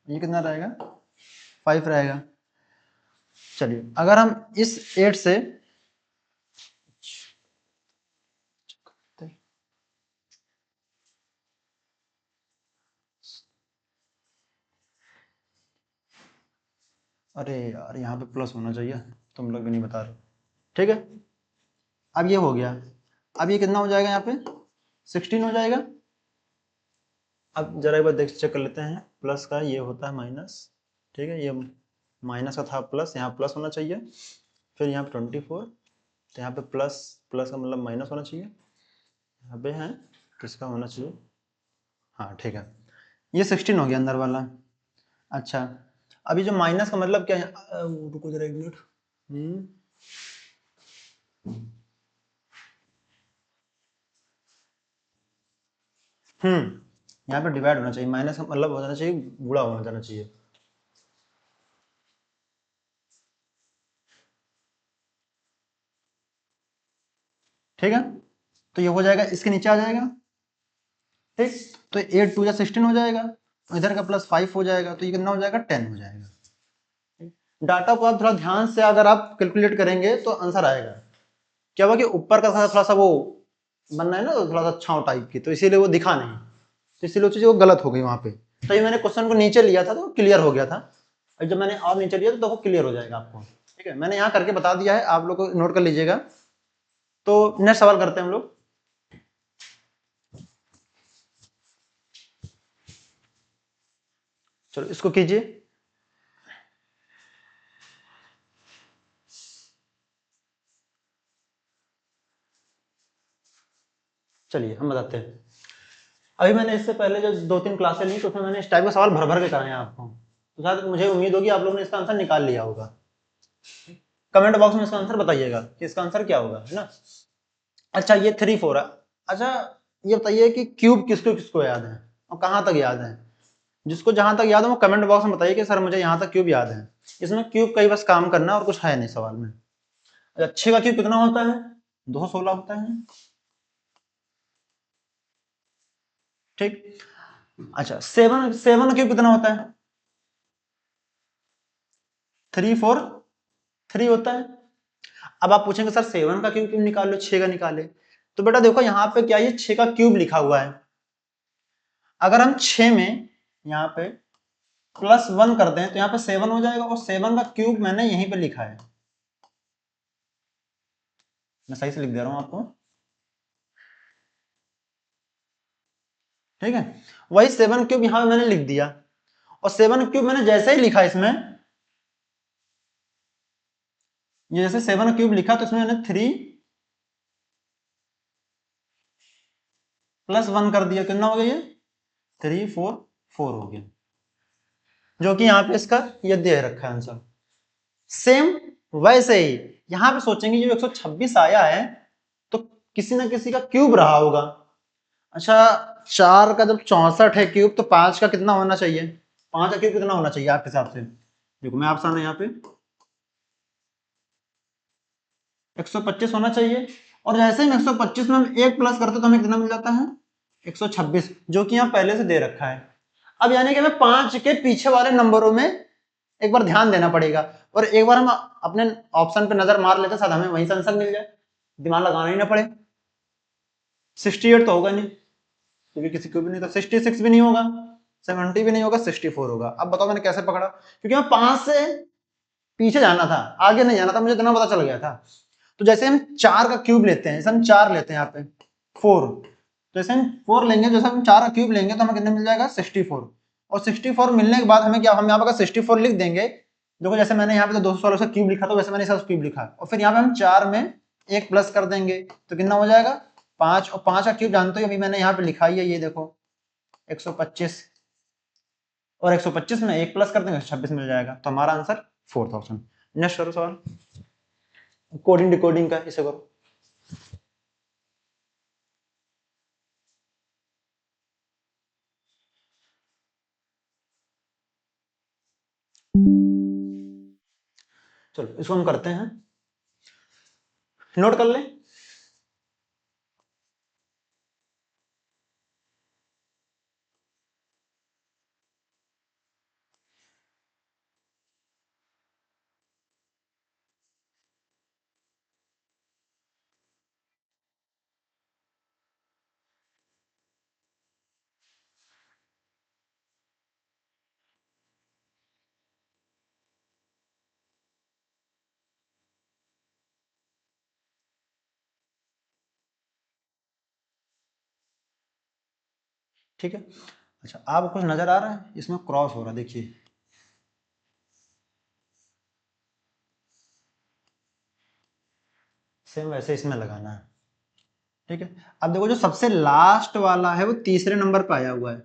ये कितना रहेगा 5 रहेगा। चलिए, अगर हम इस 8 से अरे यार यहाँ पे प्लस होना चाहिए, तुम लोग भी नहीं बता रहे। ठीक है, अब ये हो गया, अब ये कितना हो जाएगा, यहाँ पे 16 हो जाएगा। अब जरा एक बार देख चेक कर लेते हैं, प्लस का ये होता है माइनस। ठीक है, ये माइनस का था प्लस, यहाँ प्लस होना चाहिए, फिर यहाँ पे 24, तो यहाँ पे प्लस, प्लस का मतलब माइनस होना चाहिए, यहाँ पे है किसका होना चाहिए, हाँ ठीक है, ये 16 हो गया अंदर वाला। अच्छा, अभी जो माइनस का मतलब क्या है, रुको जरा एक मिनट, यहाँ पे डिवाइड होना चाहिए, माइनस का मतलब हो जाना चाहिए गुणा होना जाना चाहिए। ठीक है, तो ये हो जाएगा, इसके नीचे आ जाएगा। ठीक, तो 8 टू 16 हो जाएगा, इधर का प्लस 5 हो जाएगा, तो ये कितना हो जाएगा 10 हो जाएगा। डाटा को आप थोड़ा ध्यान से अगर आप कैलकुलेट करेंगे तो आंसर आएगा। क्या हुआ कि ऊपर का थोड़ा सा वो बनना है ना, तो थोड़ा सा छांव टाइप की, तो इसीलिए वो दिखा नहीं, तो इसीलिए वो चीज वो गलत हो गई वहां पे। तो ये मैंने क्वेश्चन को नीचे लिया था तो क्लियर हो गया था, और जब मैंने और नीचे लिया तो वो क्लियर हो जाएगा आपको। ठीक है, मैंने यहाँ करके बता दिया है, आप लोग को नोट कर लीजिएगा। तो नेक्स्ट सवाल करते हैं हम लोग। चलो इसको कीजिए। चलिए हम बताते हैं। अभी मैंने इससे पहले जो 2-3 क्लासें ली तो उसमें मैंने इस टाइप का सवाल भर भर के कराए हैं आपको, तो शायद मुझे उम्मीद होगी आप लोगों ने इसका आंसर निकाल लिया होगा। कमेंट बॉक्स में इसका आंसर बताइएगा कि इसका आंसर क्या होगा, है ना। अच्छा, ये 3 4 है। अच्छा, ये बताइए कि क्यूब किसको किसको याद है और कहाँ तक याद है। जिसको जहां तक याद है वो कमेंट बॉक्स में बताइए कि सर मुझे यहाँ तक क्यूब याद है। इसमें क्यूब का ही बस काम करना और कुछ है नहीं सवाल में। अच्छा, 6 का क्यूब कितना होता है, 216 होता है। ठीक, अच्छा 7 का क्यूब कितना होता है, 3 4 3 होता है। अब आप पूछेंगे सर 7 का क्यूब क्यों निकालो, 6 का निकाले। तो बेटा देखो यहाँ पे क्या, ये 6 का क्यूब लिखा हुआ है। अगर हम 6 में यहाँ पे +1 कर दें तो यहाँ पे 7 हो जाएगा, और 7 का क्यूब मैंने यहीं पे लिखा है, मैं सही से लिख दे रहा हूं आपको। ठीक है, वही 7 क्यूब यहां पे मैंने लिख दिया, और 7 क्यूब मैंने जैसे ही लिखा इसमें, ये जैसे 7 क्यूब लिखा तो इसमें मैंने 3 +1 कर दिया, कितना हो गया ये 3 4 4 हो गया, जो कि यहाँ पे इसका ये दे रखा है आंसर। सेम वैसे ही यहां पे सोचेंगे जो 126 आया है तो किसी ना किसी का क्यूब रहा होगा। अच्छा, 4 का जब 64 है क्यूब तो 5 का कितना होना चाहिए, 5 का क्यूब कितना होना चाहिए आपके हिसाब से? देखो मैं आसान है यहाँ पे 125 होना चाहिए, और जैसे ही 125 में हम 1 प्लस करते तो हमें कितना मिल जाता है 126, जो कि यहाँ पहले से दे रखा है। अब यानी कि हमें 5 के पीछे वाले नंबरों में एक बार ध्यान देना पड़ेगा, और एक बार हम अपने ऑप्शन पे नजर मार लेते, शायद हमें वहीं से आंसर मिल जाए, दिमाग लगाना ही ना पड़े। 68 तो होगा नहीं, क्योंकि किसी को भी नहीं, तो 66 भी नहीं होगा, 70 भी नहीं होगा, 64 होगा। अब बताओ मैंने कैसे पकड़ा? क्योंकि मैं 5 से पीछे जाना था, आगे नहीं जाना था, मुझे इतना पता चल गया था। तो जैसे हम 4 का क्यूब लेते हैं, जैसे हम 4 लेते हैं यहाँ पे 4, तो जैसे हम 4 लेंगे, जैसे हम 4 का क्यूब लेंगे तो हमें कितना मिल जाएगा 64, और 64 मिलने के बाद हमें क्या, हम यहाँ पर 64 लिख देंगे। देखो जैसे मैंने यहाँ पे तो 216 का क्यूब लिखा था, वैसे मैंने इसका क्यूब लिखा, और फिर यहाँ पे हम 4 में 1 प्लस कर देंगे तो कितना हो जाएगा 5, और 5 का क्यूब जानते हो अभी मैंने यहाँ पे लिखा ही है, ये देखो 125, और 125 में 1 प्लस कर देंगे 26 मिल जाएगा, तो हमारा आंसर 4th ऑप्शन। नेक्स्ट करो सवाल, कोडिंग डिकोडिंग का, इसे करो। चलो इसको हम करते हैं, नोट कर ले। ठीक है, अच्छा आपको कुछ नजर आ रहा है इसमें क्रॉस हो रहा है, देखिए सेम वैसे इसमें लगाना है। ठीक है, अब देखो जो सबसे लास्ट वाला है वो तीसरे नंबर पे आया हुआ है,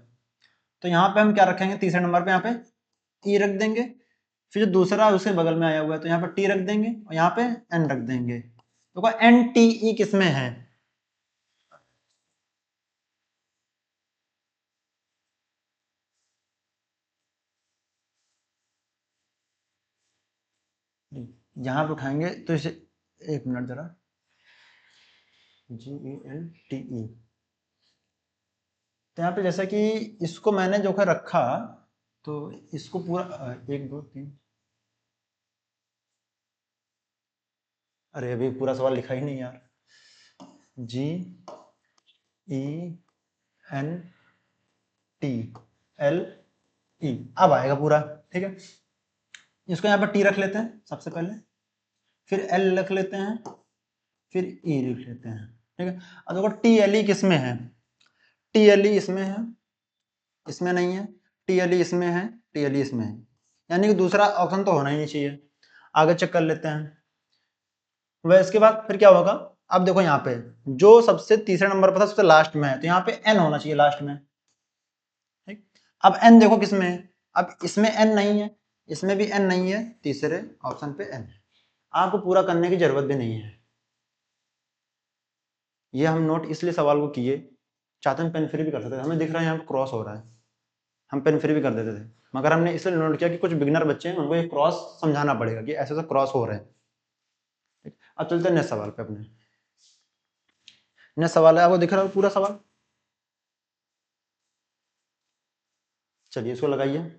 तो यहाँ पे हम क्या रखेंगे, तीसरे नंबर पे यहाँ पे ई रख देंगे। फिर जो दूसरा है उसके बगल में आया हुआ है तो यहाँ पे टी रख देंगे, और यहाँ पे एन रख देंगे। देखो एन टी ई किस में है? यहाँ पे उठाएंगे तो इसे, एक मिनट जरा, जी ई एल टी ई, तो यहाँ पे जैसा कि इसको मैंने जो है रखा, तो इसको पूरा 1 2 3, अरे अभी पूरा सवाल लिखा ही नहीं यार, G E N T L E, अब आएगा पूरा। ठीक है, इसको यहाँ पर टी रख लेते हैं सबसे पहले, फिर एल रख लेते हैं, फिर ई लिख लेते हैं। ठीक है, अब देखो टी एल ई किस में है, टी एल ई इसमें है, इसमें नहीं है, टी एल ई इसमें है, टी एल ई इसमें है, यानी कि दूसरा ऑप्शन तो होना ही नहीं चाहिए। आगे चेक कर लेते हैं, वह इसके बाद फिर क्या होगा। अब देखो यहाँ पे जो सबसे तीसरे नंबर पर था सबसे लास्ट में है, तो यहाँ पे एन होना चाहिए लास्ट में। ठीक, अब एन देखो किस में है, अब इसमें एन नहीं है, इसमें भी एन नहीं है, तीसरे ऑप्शन पे एन है। आपको पूरा करने की जरूरत भी नहीं है, ये हम नोट इसलिए सवाल को किए, चाहते हम पेन फ्री भी कर सकते थे, हमें दिख रहा है यहाँ पे क्रॉस हो रहा है, हम पेन फ्री भी कर देते थे, मगर हमने इसलिए नोट किया कि कुछ बिगनर बच्चे हैं उनको ये क्रॉस समझाना पड़ेगा कि ऐसे ऐसे क्रॉस हो रहे हैं। ठीक, अब चलते हैं नेक्स्ट सवाल पे अपने। नेक्स्ट सवाल है, आपको दिख रहा है पूरा सवाल? चलिए इसको लगाइए।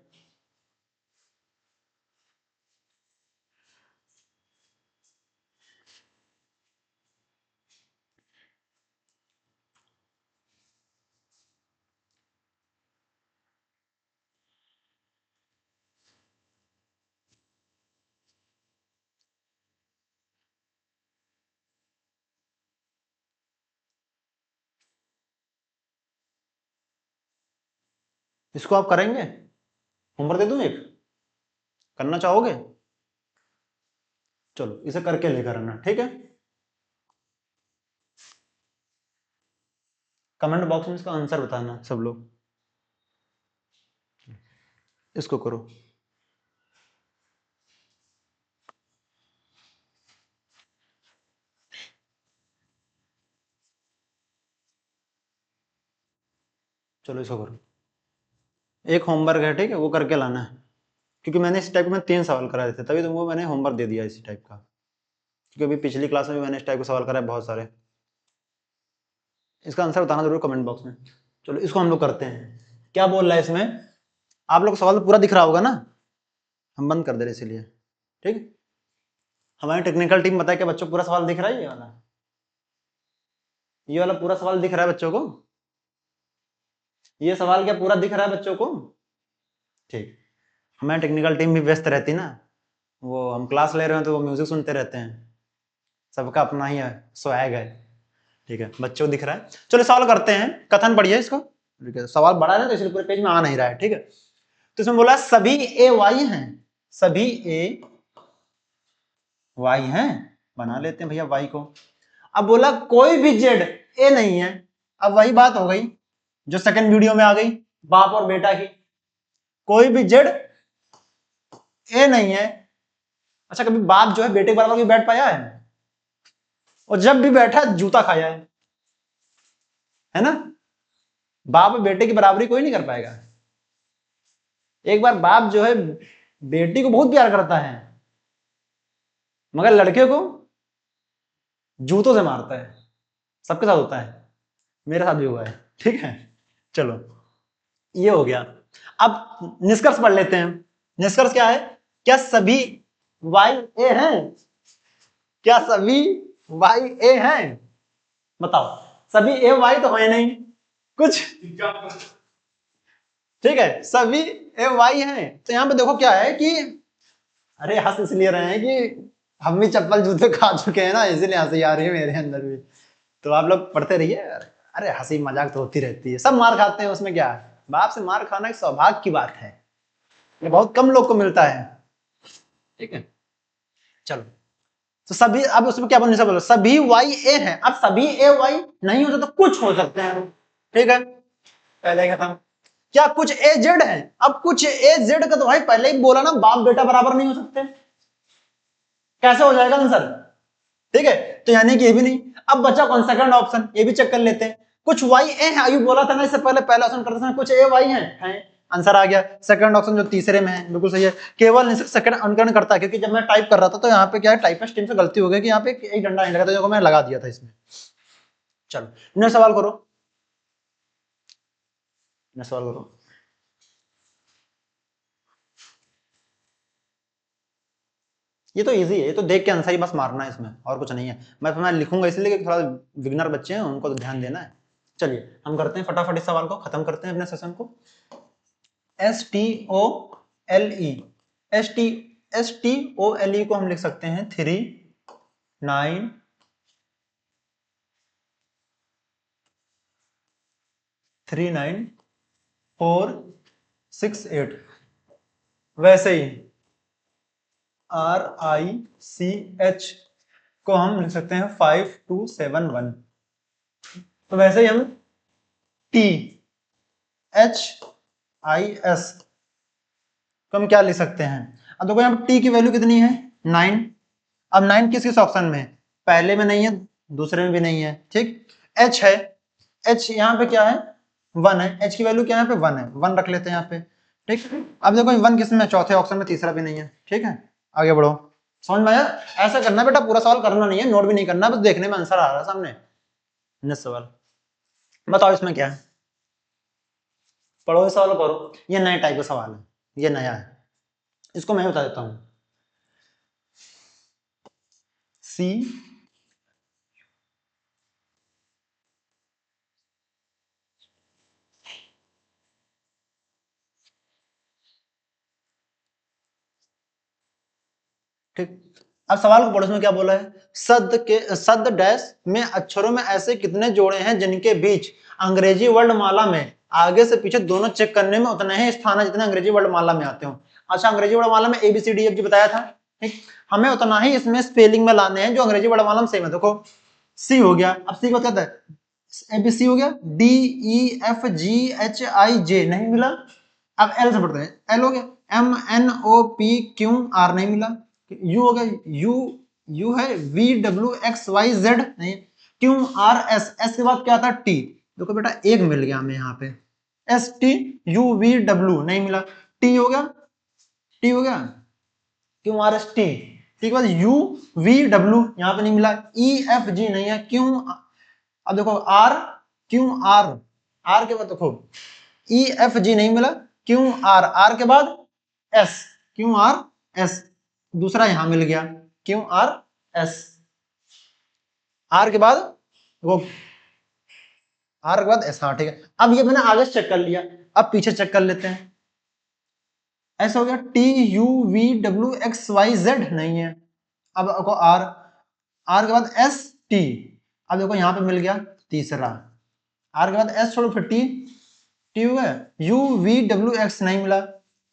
इसको आप करेंगे, होमवर्क दे दूं एक, करना चाहोगे? चलो इसे करके लेकर आना, ठीक है। कमेंट बॉक्स में इसका आंसर बताना सब लोग, इसको करो। चलो इसको करो। एक होमवर्क है, ठीक है, वो करके लाना है, क्योंकि मैंने इस टाइप में 3 सवाल कराए थे, तभी तुमको मैंने होमवर्क दे दिया इसी टाइप का, क्योंकि अभी पिछली क्लास में भी मैंने इस टाइप के सवाल कराए बहुत सारे। इसका आंसर बताना जरूर कमेंट बॉक्स में। चलो इसको हम लोग करते हैं। क्या बोल रहा है इसमें, आप लोग सवाल तो पूरा दिख रहा होगा ना, हम बंद कर दे रहे इसीलिए, ठीक है। हमारी टेक्निकल टीम बताए कि बच्चों को पूरा सवाल दिख रहा है, ये वाला पूरा सवाल दिख रहा है बच्चों को, ये सवाल क्या पूरा दिख रहा है बच्चों को? ठीक, हमारी टेक्निकल टीम भी व्यस्त रहती ना, वो हम क्लास ले रहे हैं तो वो म्यूजिक सुनते रहते हैं, सबका अपना ही है स्वैग है, ठीक है। बच्चों को दिख रहा है, चलो सवाल करते हैं, कथन पढ़िए इसको, ठीक है। सवाल बड़ा है तो इसलिए पूरे पेज में आ नहीं रहा है, ठीक है। तो इसमें बोला सभी ए वाई हैं, सभी ए वाई हैं, बना लेते हैं भैया वाई को। अब बोला कोई भी जेड ए नहीं है, अब वही बात हो गई जो सेकंड वीडियो में आ गई, बाप और बेटा की, कोई भी जेड ए नहीं है। अच्छा, कभी बाप जो है बेटे के बराबर भी बैठ पाया है? और जब भी बैठा जूता खाया है ना। बाप बेटे की बराबरी कोई नहीं कर पाएगा। एक बार बाप जो है बेटी को बहुत प्यार करता है, मगर लड़के को जूतों से मारता है, सबके साथ होता है, मेरे साथ भी हुआ है, ठीक है। चलो ये हो गया। अब निष्कर्ष पढ़ लेते हैं। निष्कर्ष क्या है, क्या सभी वाई ए हैं? क्या सभी वाई ए हैं? बताओ, सभी ए वाई तो है नहीं कुछ, ठीक है, सभी ए वाई हैं। तो यहां पे देखो क्या है कि, अरे हंस इसलिए रहे हैं कि हम भी चप्पल जूते खा चुके हैं ना, इसलिए हंसी आ रही है मेरे अंदर भी। तो आप लोग पढ़ते रहिए, अरे हंसी मजाक तो होती रहती है, सब मार खाते हैं, उसमें क्या है, बाप से मार खाना एक सौभाग्य की बात है, ये बहुत कम लोग को मिलता है, ठीक है। चलो तो सभी, अब उसमें क्या बोलने से बोलो, सभी वाई ए हैं। अब सभी ए वाई नहीं होते तो कुछ हो सकते हैं, ठीक है, पहले खत्म। क्या कुछ ए जेड है? अब कुछ ए जेड का तो भाई पहले ही बोला ना, बाप बेटा बराबर नहीं हो सकते, कैसे हो जाएगा आंसर, ठीक है। तो यानी कि ये भी नहीं। अब बचा कौन, सेकंड ऑप्शन, ये भी चेक कर लेते हैं। कुछ वाई ए है, आयु बोला था ना इससे पहले, पहला ऑप्शन करते समय कुछ ए वाई है, आंसर आ गया। सेकंड ऑप्शन जो तीसरे में है बिल्कुल सही है, केवल सेकंड अनुकरण करता है, क्योंकि जब मैं टाइप कर रहा था तो यहाँ पे क्या है, टाइपिस्ट टीम से गलती हो गई कि यहाँ पे एक डंडा नहीं लगा था, जो मैं लगा दिया था इसमें। चलो नेक्स्ट सवाल करो, नेक्स्ट सवाल करो। ये तो इजी है, ये तो देख के आंसर ही बस मारना है, इसमें और कुछ नहीं है। मैं लिखूंगा इसलिए कि थोड़ा बिगनर बच्चे हैं, उनको तो ध्यान देना है। चलिए हम करते हैं फटाफट इस सवाल को, खत्म करते हैं अपने सेशन को। STOLE, STOLE को हम लिख सकते हैं 3939468। वैसे ही RICH को हम लिख सकते हैं 5271। तो वैसे ही हम THIS तो हम क्या लिख सकते हैं। अब देखो यहाँ पर T की वैल्यू कितनी है, 9। अब 9 किस किस ऑप्शन में है, पहले में नहीं है, दूसरे में भी नहीं है, ठीक। H है, H यहाँ पे क्या है, 1 है, H की वैल्यू क्या है, यहाँ पे 1 है, 1 रख लेते हैं यहाँ पे, ठीक। अब देखो 1 किस में, चौथे ऑप्शन में, तीसरा भी नहीं है, ठीक है। आगे बढ़ो, समझ में आया? ऐसा करना बेटा, पूरा सवाल करना नहीं है, नोट भी नहीं करना, बस देखने में आंसर आ रहा है सामने। नेक्स्ट सवाल बताओ इसमें क्या है, पढ़ो इस सवाल करो। ये नए टाइप का सवाल है, ये नया है, इसको मैं बता देता हूं। सी ठीक, अब सवाल को पढ़ो, इसमें क्या बोला है, सद डैश में अक्षरों में ऐसे कितने जोड़े हैं जिनके बीच अंग्रेजी वर्णमाला में आगे से पीछे दोनों चेक करने में उतने ही स्थान है जितने अंग्रेजी वर्णमाला में आते हो। अच्छा, अंग्रेजी वर्णमाला में ABCDFG बताया था, ठीक, हमें उतना ही इसमें स्पेलिंग में लाने हैं जो अंग्रेजी वर्णमाला में सेम है। देखो सी हो गया, अब सी को कहता है ABC हो गया, DEFGHIJ नहीं मिला। अब L से पढ़ते हैं, L हो गया, MNOPQR नहीं मिला। U हो गया, यू है VWXYZ नहीं, QRS, S के बाद क्या आता है T। देखो बेटा एक मिल गया हमें यहाँ पे, STUVW नहीं मिला, टी हो गया, टी हो गया, QRST, ठीक है, UVW यहाँ पे नहीं मिला, EFG नहीं है, अब देखो R के बाद देखो EFG नहीं मिला, R के बाद QRS, दूसरा यहां मिल गया QRS, R के बाद वो R के बाद S, हाँ ठीक है। अब ये मैंने आगे चेक कर लिया, अब पीछे चेक कर लेते हैं। ऐसा हो गया TUVWXYZ नहीं है, अब देखो R के बाद ST, अब देखो यहां पे मिल गया तीसरा, R के बाद S छोड़ो फिर T हो गया, UVWX नहीं मिला,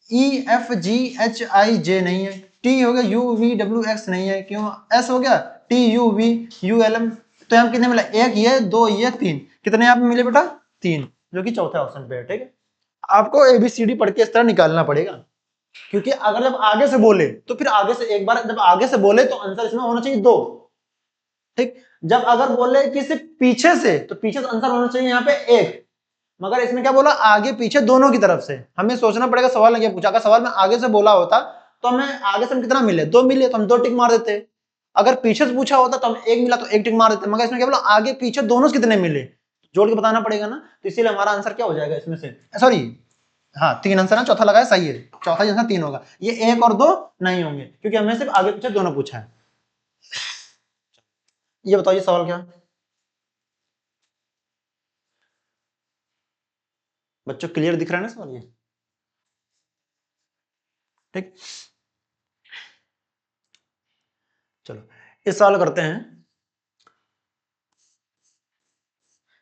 EFGHIJ नहीं है, T हो गया, UVWX नहीं है, क्यों S हो गया, TUVULM, तो यहाँ कितने मिला, एक ये, दो ये, तीन, कितने यहाँ पे मिले बेटा, तीन, जो कि चौथे ऑप्शन पे है, ठीक है। आपको ABCD पढ़ के इस तरह निकालना पड़ेगा, क्योंकि अगर जब आगे से बोले तो फिर आगे से एक बार जब आगे से बोले तो आंसर इसमें होना चाहिए दो, ठीक। जब अगर बोले कि सिर्फ पीछे से तो पीछे से आंसर होना चाहिए यहाँ पे एक, मगर इसमें क्या बोला, आगे पीछे दोनों की तरफ से। हमें सोचना पड़ेगा सवाल ने क्या पूछा, अगर सवाल में आगे से बोला होता तो हमें आगे से कितना मिले, दो मिले तो हम दो टिक मार देते, अगर पीछे से पूछा होता तो हम एक मिला तो एक टिक मार देते, मगर इसमें क्या बोला, आगे पीछे दोनों से कितने मिले जोड़ के बताना पड़ेगा ना, तो इसीलिए हमारा आंसर क्या हो जाएगा इसमें से, सॉरी हाँ तीन आंसर है, चौथा लगाया सही है, चौथा आंसर तीन होगा, ये एक और दो नहीं होंगे क्योंकि हमें सिर्फ आगे पीछे दोनों पूछा है। ये बताइए सवाल क्या, बच्चों क्लियर दिख रहा है ना सवाल ये, ठीक। चलो इस सवाल करते हैं,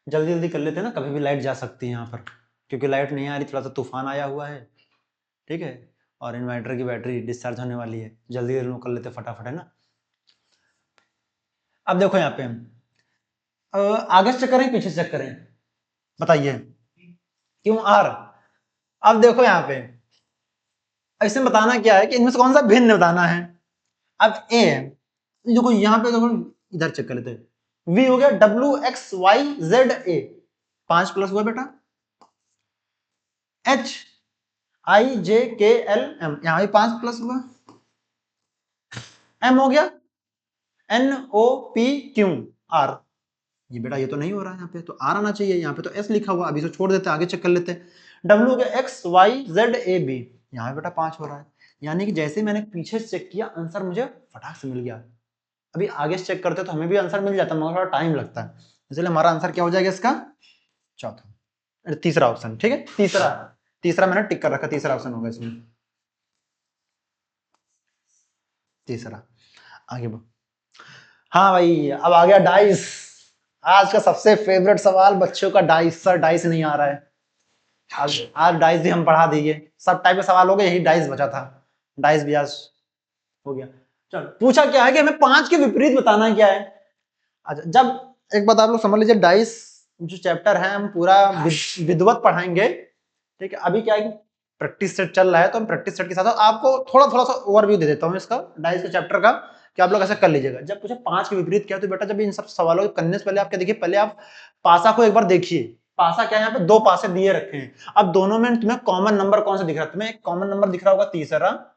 जल्दी जल्दी कर लेते हैं ना, कभी भी लाइट जा सकती है यहाँ पर, क्योंकि लाइट नहीं आ रही, थोड़ा सा तूफान आया हुआ है, ठीक है, और इन्वर्टर की बैटरी डिस्चार्ज होने वाली है, जल्दी जल्दी कर लेते फटाफट, है ना। अब देखो यहाँ पे हम आगे से चेक करें पीछे से चेक करें, बताइए, क्यों R, अब देखो यहाँ पे ऐसे बताना क्या है कि इनमें से कौन सा भिन्न बताना है, अब A है, देखो यहाँ पे देखो, इधर चेक कर लेते हैं, V हो गया WXYZA, 5 प्लस हुआ बेटा, HIJKLM, यहाँ भी 5 प्लस हुआ, M हो गया NOPQR, ये बेटा ये तो नहीं हो रहा है, यहाँ पे तो R आना चाहिए, यहाँ पे तो S लिखा हुआ, अभी तो छोड़ देते हैं, आगे चेक कर लेते हैं, W हो गया XYZAB, यहाँ पे बेटा 5 हो रहा है, यानी कि जैसे मैंने पीछे से चेक किया आंसर मुझे फटाक से मिल गया, अभी आगे से चेक करते तो हमें भी आंसर मिल जाता मगर थोड़ा टाइम लगता है, इसलिए हमारा आंसर क्या हो जाएगा इसका, चौथा, तीसरा ऑप्शन, ठीक है, तीसरा मैंने टिक कर रखा, तीसरा ऑप्शन होगा इसमें, तीसरा, आगे बढ़ो। हाँ भाई अब आ गया डाइस, आज का सबसे फेवरेट सवाल बच्चों का, डाइस, सर डाइस नहीं आ रहा है, आज डाइस भी हम पढ़ा दिए, सब टाइप के सवाल हो गए, यही डाइस बचा था, डाइस भी आज हो गया। चलो पूछा क्या है कि हमें 5 के विपरीत बताना क्या है। अच्छा जब एक बात आप लोग समझ लीजिए, डाइस जो चैप्टर है हम पूरा विधिवत पढ़ाएंगे, ठीक है, अभी क्या है कि प्रैक्टिस सेट चल रहा है, तो हम प्रैक्टिस सेट के साथ आपको थोड़ा थोड़ा सा ओवरव्यू दे देता हूँ इसका, डाइस के चैप्टर का, कि आप लोग ऐसा कर लीजिएगा। जब पूछे 5 के विपरीत क्या है, तो बेटा जब इन सब सवालों को करने से पहले आप क्या देखिए, पहले आप पासा को एक बार देखिए, पासा क्या है, यहाँ पे 2 पासे दिए रखे हैं, अब दोनों में तुम्हें कॉमन नंबर कौन सा दिख रहा है, तुम्हें एक कॉमन नंबर दिख रहा होगा तीसरा,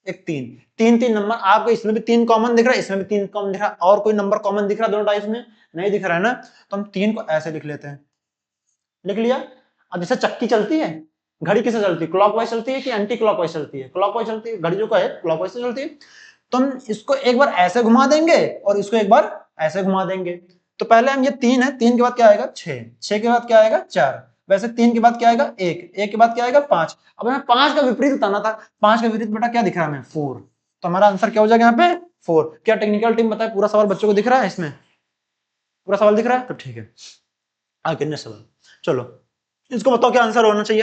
एक तीन नंबर आपको, इसमें भी 3 कॉमन दिख रहा है, इसमें भी 3 कॉमन दिख रहा है, और कोई नंबर कॉमन दिख रहा है दोनों डाइस में, नहीं दिख रहा है ना, तो हम 3 को ऐसे लिख लेते हैं, लिख लिया। अब जैसे चक्की चलती है, घड़ी किसे चलती है, क्लॉकवाइज चलती है कि एंटी क्लॉकवाइज चलती है, क्लॉकवाइज चलती है, घड़ी जो है क्लॉकवाइज से चलती है, तो हम इसको एक बार ऐसे घुमा देंगे और इसको एक बार ऐसे घुमा देंगे, तो पहले हम ये 3 है, 3 के बाद क्या आएगा 6, 6 के बाद क्या आएगा 4, वैसे 3 के बाद क्या आएगा 1, 1 के बाद क्या आएगा 5, अब हमें 5 का विपरीत बताना था, 5 का विपरीत बेटा क्या दिख रहा है हमें 4, तो हमारा आंसर क्या हो जाएगा यहाँ पे 4। क्या टेक्निकल टीम बताए पूरा सवाल बच्चों को दिख रहा है, इसमें पूरा सवाल दिख रहा है, तो ठीक है आगे नेक्स्ट सवाल, चलो इसको बताओ क्या आंसर होना चाहिए,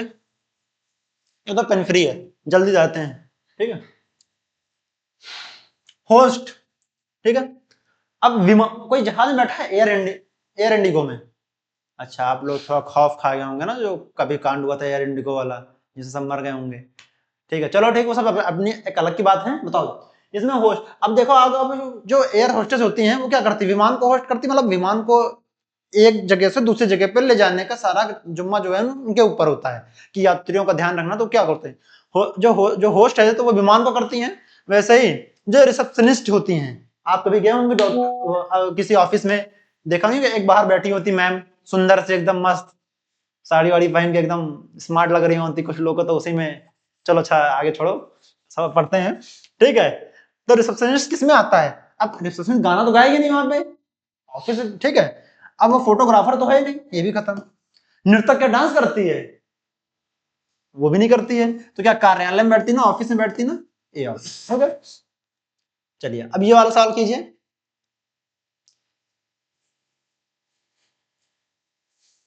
ये तो पेन फ्री है, जल्दी जाते हैं, ठीक है, होस्ट, ठीक है, अब विमान, कोई जहाज में बैठा है एयर इंडिगो में, अच्छा आप लोग थोड़ा खौफ खा गए होंगे ना, जो कभी कांड हुआ था एयर इंडिगो वाला, जिससे सब मर गए होंगे, ठीक है, चलो ठीक, वो सब अपनी एक अलग की बात है, बताओ इसमें होस्ट, अब देखो अब जो एयर होस्टेस होती हैं वो क्या करती है, विमान को होस्ट करती, मतलब विमान को एक जगह से दूसरी जगह पे ले जाने का सारा जुम्मा जो है उनके ऊपर होता है कि यात्रियों का ध्यान रखना। तो क्या करते हैं, जो होस्ट है तो वो विमान को करती हैं, वैसे ही जो रिसेप्शनिस्ट होती हैं, आप कभी गए होंगे किसी ऑफिस में, देखा नहीं एक बाहर बैठी होती मैम, सुंदर से एकदम मस्त साड़ी वाड़ी पहन के एकदम स्मार्ट लग रही होती, कुछ लोग तो उसी में, चलो अच्छा आगे छोड़ो, सब पढ़ते हैं, ठीक है। तो रिसेप्शनिस्ट किस में आता है, अब रिसेप्शनिस्ट गाना तो गाएगी नहीं वहां पे ऑफिस, ठीक है। अब वो फोटोग्राफर तो है नहीं, ये भी खत्म। नृतक क्या डांस करती है, वो भी नहीं करती है, तो क्या कार्यालय में बैठती ना, ऑफिस में बैठती ना, ये ऑफिस हो गया। चलिए अब ये वाला सवाल कीजिए,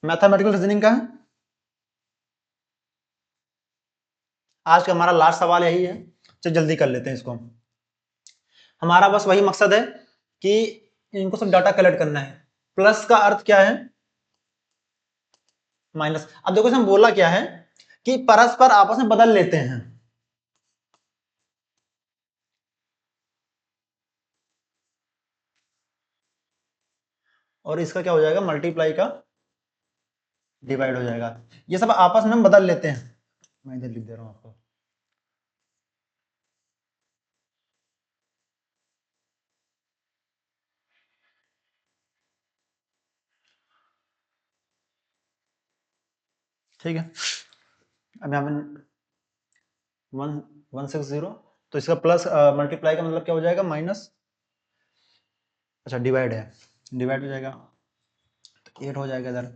मैथमेटिकल रीजनिंग का है। आज का हमारा लास्ट सवाल यही है, चलो जल्दी कर लेते हैं इसको। हमारा बस वही मकसद है कि इनको सब डाटा कलेक्ट करना है। प्लस का अर्थ क्या है, माइनस। अब देखो इसमें बोला क्या है कि परस्पर आपस में बदल लेते हैं, और इसका क्या हो जाएगा, मल्टीप्लाई का डिवाइड हो जाएगा। ये सब आपस में बदल लेते हैं, मैं इधर लिख दे रहा हूं आपको। ठीक है, अब यहाँ पे 160, तो इसका प्लस मल्टीप्लाई का मतलब क्या हो जाएगा, माइनस, अच्छा डिवाइड है, डिवाइड हो जाएगा तो 8 हो जाएगा इधर,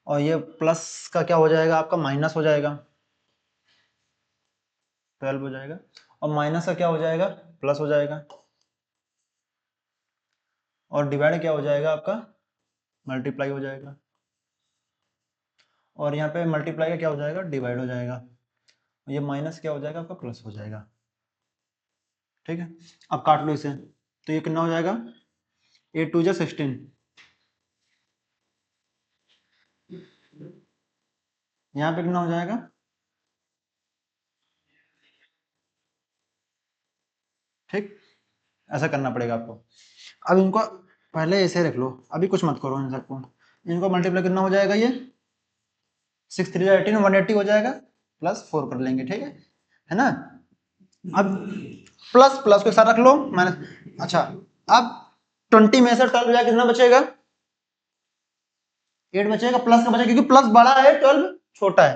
और ये प्लस का क्या हो जाएगा आपका, माइनस हो जाएगा, 12 हो जाएगा, और माइनस का क्या हो जाएगा, प्लस हो जाएगा, और डिवाइड क्या हो जाएगा आपका, मल्टीप्लाई हो जाएगा, और यहाँ पे मल्टीप्लाई का क्या हो जाएगा, डिवाइड हो जाएगा, ये माइनस क्या हो जाएगा आपका, प्लस हो जाएगा। ठीक है, अब काट लो इसे, तो ये कितना हो जाएगा, 8 2 16, यहाँ पे कितना हो जाएगा, ठीक, ऐसा करना पड़ेगा आपको। अब इनको पहले ऐसे रख लो, अभी कुछ मत करो इन सबको, इनको मल्टीप्लाई कितना हो जाएगा, ये 6 3 18 180 हो जाएगा, प्लस 4 कर लेंगे, ठीक है ना। अब प्लस प्लस को साथ रख लो, माइनस, अच्छा अब 20 में से 12 जाए कितना बचेगा, 8 बचेगा, प्लस का बचेगा क्योंकि प्लस बड़ा है 12 छोटा है,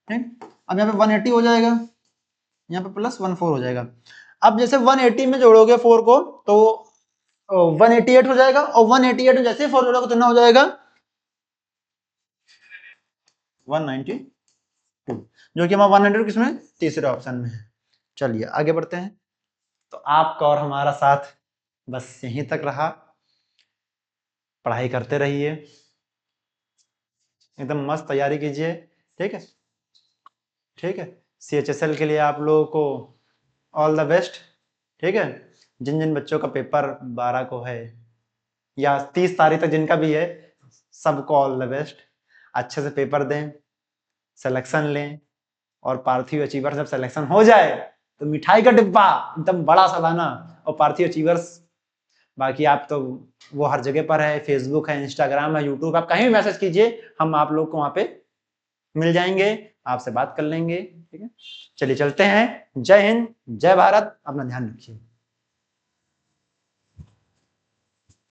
ठीक। अब यहाँ पे 180 हो जाएगा, यहाँ पे प्लस 14 हो जाएगा। अब जैसे 180 में जोड़ोगे 4 को तो 188 हो जाएगा, और 188 में जैसे 4 जोड़ोगे तो कितना हो जाएगा, 192, जो कि हमारा 100 किसमें, तीसरे ऑप्शन में है। चलिए आगे बढ़ते हैं। तो आपका और हमारा साथ बस यहीं तक रहा, पढ़ाई करते रहिए, एकदम मस्त तैयारी कीजिए, ठीक है, ठीक है। CHSL के लिए आप लोगों को ऑल द बेस्ट, ठीक है। जिन जिन बच्चों का पेपर 12 को है या 30 तारीख तक जिनका भी है, सबको ऑल द बेस्ट, अच्छे से पेपर दें, सिलेक्शन लें, और पार्थिव अचीवर जब सिलेक्शन हो जाए तो मिठाई का डिब्बा एकदम बड़ा सा लाना, और पार्थिव अचीवर्स बाकी आप तो वो हर जगह पर है, फेसबुक है, इंस्टाग्राम है, यूट्यूब, आप कहीं भी मैसेज कीजिए, हम आप लोग को वहां पे मिल जाएंगे, आपसे बात कर लेंगे, ठीक है। चलिए चलते हैं, जय हिंद जय भारत, अपना ध्यान रखिए।